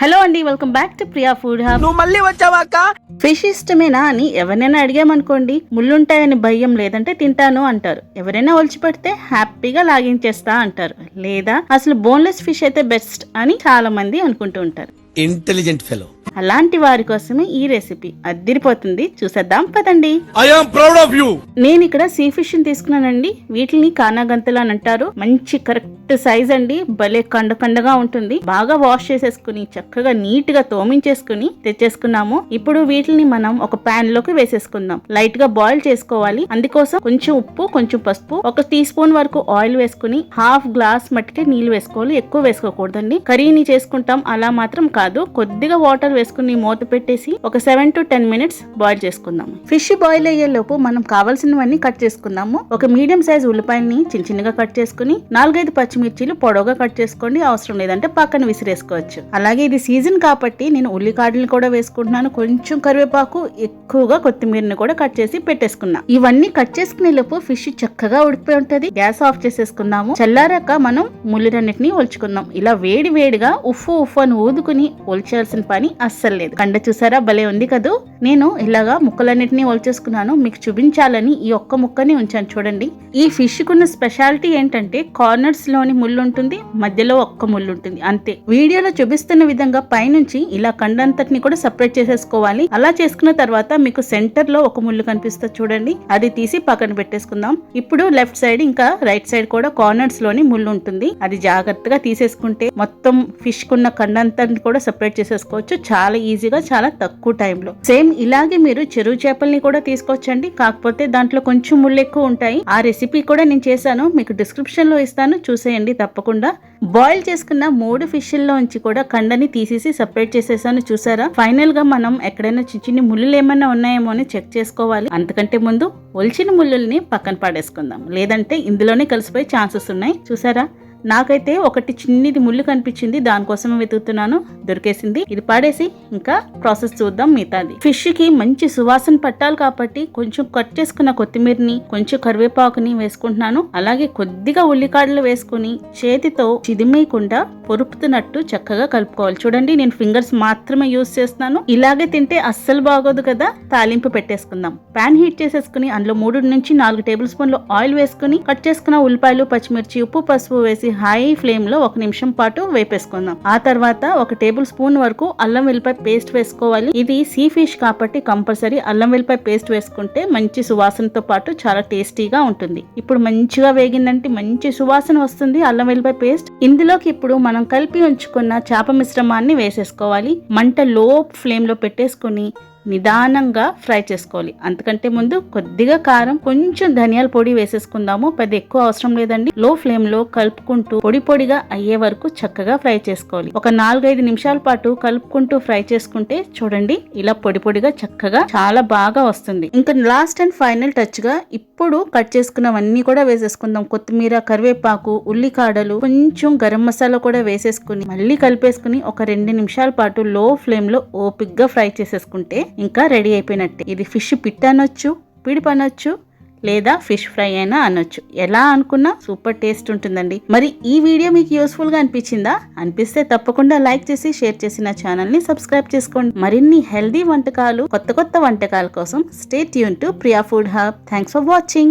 Hello అండి, welcome back to Priya food hub. నువ్వు మళ్ళీ వచ్చావా అక్క? ఫిష్ ఇష్టమేనా అని ఎవరైనా అడిగామనుకోండి, ముళ్ళుంటాయని భయం లేదంటే తింటాను అంటారు. ఎవరైనా ఒలిచిపెడితే హ్యాపీగా లాగించేస్తా అంటారు. లేదా అసలు బోన్లెస్ ఫిష్ అయితే బెస్ట్ అని చాలా మంది అనుకుంటూ ఉంటారు. Intelligent fellow. అలాంటి వారి కోసమే ఈ రెసిపీ అద్దిరిపోతుంది. చూసేద్దాం పదండి. I am proud of you. నేను ఇక్కడ సీ ఫిష్ ని తీసుకున్నానండి. వీటిని కానాగంతలు అని అంటారు. మంచి కరెక్ట్ సైజ్ అండి. భలే కండగా ఉంటుంది. బాగా వాష్ చేసేసుకుని చక్కగా నీట్ గా తోమించేసుకుని తెచ్చేసుకున్నాము. ఇప్పుడు వీటిని మనం ఒక పాన్ లోకి వేసేసుకుందాం. లైట్ గా బాయిల్ చేసుకోవాలి. అందుకోసం కొంచెం ఉప్పు, కొంచెం పసుపు, 1 టీ స్పూన్ వరకు ఆయిల్ వేసుకుని హాఫ్ గ్లాస్ మట్టికి నీళ్లు వేసుకోవాలి. ఎక్కువ వేసుకోకూడదండి. కర్రీని చేసుకుంటాం అలా మాత్రం కాదు. కొద్దిగా వాటర్ వేసుకుని మూత పెట్టేసి ఒక 7 to 10 minutes బాయిల్ చేసుకుందాం. ఫిష్ బాయిల్ అయ్యే లోపు మనం కావాల్సినవన్నీ కట్ చేసుకుందాము. ఒక మీడియం సైజ్ ఉల్లిపాయల్ని చిన్నగా కట్ చేసుకుని 4-5 పచ్చిమిర్చీలు పొడవుగా కట్ చేసుకోండి. అవసరం లేదంటే పక్కన విసిరేసుకోవచ్చు. అలాగే ఇది సీజన్ కాబట్టి నేను ఉల్లికాడలను కూడా వేసుకుంటున్నాను. కొంచెం కరివేపాకు, ఎక్కువగా కొత్తిమీరని కూడా కట్ చేసి పెట్టేసుకున్నా. ఇవన్నీ కట్ చేసుకునే లోపు ఫిష్ చక్కగా ఉడికిపోయి ఉంటది. గ్యాస్ ఆఫ్ చేసేసుకుందాము. చల్లారాక మనం ముళ్ళన్నిటిని ఒలుచుకుందాం. ఇలా వేడిగా ఉఫ్ అని ఊదుకుని ఒల్చాల్సిన పని అస్సలు లేదు. కండ చూసారా, భలే ఉంది కదూ. నేను ఇలాగా ముక్కలన్నిటిని ఒలిచేసుకున్నాను. మీకు చూపించాలని ఈ ఒక్క ముక్కని ఉంచాను చూడండి. ఈ ఫిష్ కున్న స్పెషాలిటీ ఏంటంటే కార్నర్స్ లోని ముళ్ళు ఉంటుంది, మధ్యలో ఒక్క ముళ్ళు ఉంటుంది అంతే. వీడియోలో చూపిస్తున్న విధంగా పైనుంచి ఇలా కండంతటిని కూడా సెపరేట్ చేసేసుకోవాలి. అలా చేసుకున్న తర్వాత మీకు సెంటర్ లో ఒక ముళ్ళు కనిపిస్తుంది చూడండి, అది తీసి పక్కన పెట్టేసుకుందాం. ఇప్పుడు లెఫ్ట్ సైడ్ ఇంకా రైట్ సైడ్ కూడా కార్నర్స్ లోని ముళ్ళు ఉంటుంది. అది జాగ్రత్తగా తీసేసుకుంటే మొత్తం ఫిష్ కున్న కండంతటిని కూడా సెపరేట్ చేసేసుకోవచ్చు. చాలా ఈజీగా, చాలా తక్కువ టైంలో. సేమ్ ఇలాగే మీరు చెరువు చేపల్ని కూడా తీసుకోవచ్చండి. కాకపోతే దాంట్లో కొంచెం ముళ్ళు ఎక్కువ ఉంటాయి. ఆ రెసిపీ కూడా నేను చేశాను, మీకు డిస్క్రిప్షన్ లో ఇస్తాను, చూసేయండి తప్పకుండా. బాయిల్ చేసుకున్న 3 ఫిష్ల్లోంచి కూడా కండని తీసేసి సెపరేట్ చేసేసాను. చూసారా, ఫైనల్ గా మనం ఎక్కడైనా చిన్న ముళ్ళు ఏమైనా ఉన్నాయేమో అని చెక్ చేసుకోవాలి. అంతకంటే ముందు ఒలిచిన ముళ్ళని పక్కన పడేసుకుందాం, లేదంటే ఇందులోనే కలిసిపోయే ఛాన్సెస్ ఉన్నాయి. చూసారా, నాకైతే ఒకటి చిన్నది ముళ్ళు కనిపించింది, దానికోసమే వెతుకుతున్నాను. దొరికేసింది. ఇది పడేసి ఇంకా ప్రాసెస్ చూద్దాం మిగతాది. ఫిష్ కి మంచి సువాసన పట్టాలి కాబట్టి కొంచెం కట్ చేసుకున్న కొత్తిమీరని, కొంచెం కరివేపాకుని వేసుకుంటున్నాను. అలాగే కొద్దిగా ఉల్లికాడలు వేసుకుని చేతితో చిదిమేయకుండా పొరుపుతున్నట్టు చక్కగా కలుపుకోవాలి. చూడండి, నేను ఫింగర్స్ మాత్రమే యూజ్ చేస్తున్నాను. ఇలాగే తింటే అస్సలు బాగోదు కదా. తాలింపు పెట్టేసుకుందాం. పాన్ హీట్ చేసేసుకుని అందులో 3 నుంచి 4 టేబుల్ స్పూన్లు ఆయిల్ వేసుకుని కట్ చేసుకున్న ఉల్లిపాయలు, పచ్చిమిర్చి, ఉప్పు, పసుపు వేసి హై ఫ్లేమ్ లో 1 నిమిషం పాటు వేపేసుకుందాం. ఆ తర్వాత 1 టేబుల్ స్పూన్ వరకు అల్లం వెల్లిపాయ పేస్ట్ వేసుకోవాలి. ఇది సీ ఫిష్ కాబట్టి కంపల్సరీ అల్లం వెల్లిపాయ పేస్ట్ వేసుకుంటే మంచి సువాసనతో పాటు చాలా టేస్టీగా ఉంటుంది. ఇప్పుడు మంచిగా వేగిందంటే మంచి సువాసన వస్తుంది అల్లం వెల్లిపాయ పేస్ట్. ఇందులోకి ఇప్పుడు మనం కలిపి ఉంచుకున్న చేప మిశ్రమాన్ని వేసేసుకోవాలి. మంట లో ఫ్లేమ్ లో పెట్టేసుకుని నిదానంగా ఫ్రై చేసుకోవాలి. అంతకంటే ముందు కొద్దిగా కారం, కొంచెం ధనియాల పొడి వేసేసుకుందాము. పెద్ద ఎక్కువ అవసరం లేదండి. లో ఫ్లేమ్ లో కలుపుకుంటూ పొడిగా అయ్యే వరకు చక్కగా ఫ్రై చేసుకోవాలి. ఒక 4-5 నిమిషాల పాటు కలుపుకుంటూ ఫ్రై చేసుకుంటే చూడండి, ఇలా పొడిగా చక్కగా చాలా బాగా వస్తుంది. ఇంకా లాస్ట్ అండ్ ఫైనల్ టచ్ గా ఇప్పుడు కట్ చేసుకున్నవన్నీ కూడా వేసేసుకుందాం. కొత్తిమీర, కరివేపాకు, ఉల్లికాడలు, కొంచెం గరం మసాలా కూడా వేసేసుకుని మళ్ళీ కలిపేసుకుని ఒక 2 నిమిషాల పాటు లో ఫ్లేమ్ లో ఓపిక్గా ఫ్రై చేసేసుకుంటే ఇంకా రెడీ అయిపోయినట్టే. ఇది ఫిష్ పిట్ అనొచ్చు, పిడిప్ అనొచ్చు, లేదా ఫిష్ ఫ్రై అయినా అనొచ్చు. ఎలా అనుకున్నా సూపర్ టేస్ట్ ఉంటుందండి. మరి ఈ వీడియో మీకు యూస్ఫుల్ గా అనిపించిందా? అనిపిస్తే తప్పకుండా లైక్ చేసి షేర్ చేసి నా ఛానల్ ని సబ్స్క్రైబ్ చేసుకోండి. మరిన్ని హెల్దీ వంటకాలు, కొత్త వంటకాల కోసం stay tune to Priya food hub. Thanks for watching.